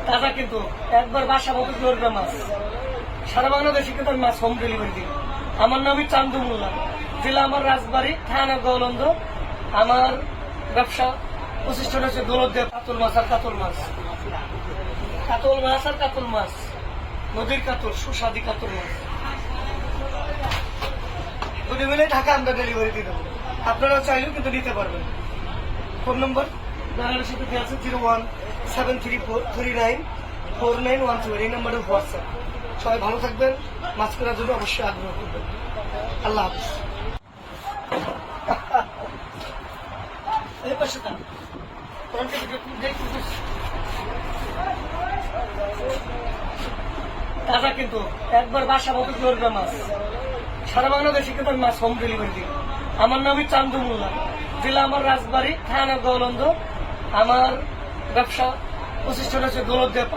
তাজা কিন্তু একবার বাসা মতো নড়বে মাছ, সারা বাংলাদেশে কিন্তু মাছ হোম ডেলিভারি দিই। আমার নাম চান্দু মোল্লা, জেলা আমার রাজবাড়ী, থানা গৌলন্দ। আমার ব্যবসা প্রতিষ্ঠান হচ্ছে দৌলতদেব কাতল মাছ আর কাতল মাছ, কাতল মাছ আর কাতল মাছ, নদীর কাতল, সুস্বাদী কাতল মাছ দুটি মিলে ঢাকা আমরা ডেলিভারি দিয়ে দেবো। আপনারা চাইলেও কিন্তু নিতে পারবেন। ফোন নম্বর বাংলাদেশের সাথে আছে 01734394912, এই নম্বরে হোয়াটসঅ্যাপ। সবাই ভালো থাকবেন, মাছ কেনার জন্য অবশ্যই আগ্রহ করবেন। আল্লাহ হাফিজ। এই পাশে থাকুন। তাজা কিন্তু একবার বাসা মতো নড়বে মাছ, সারা বাংলাদেশে কিন্তু মাছ হোম ডেলিভারি দিই। আমার নাম চান্দু মোল্লা, জেলা আমার রাজবাড়ী, থানা গৌলন্দ। আমার ব্যবসা প্রতিষ্ঠান হচ্ছে দৌলতদেব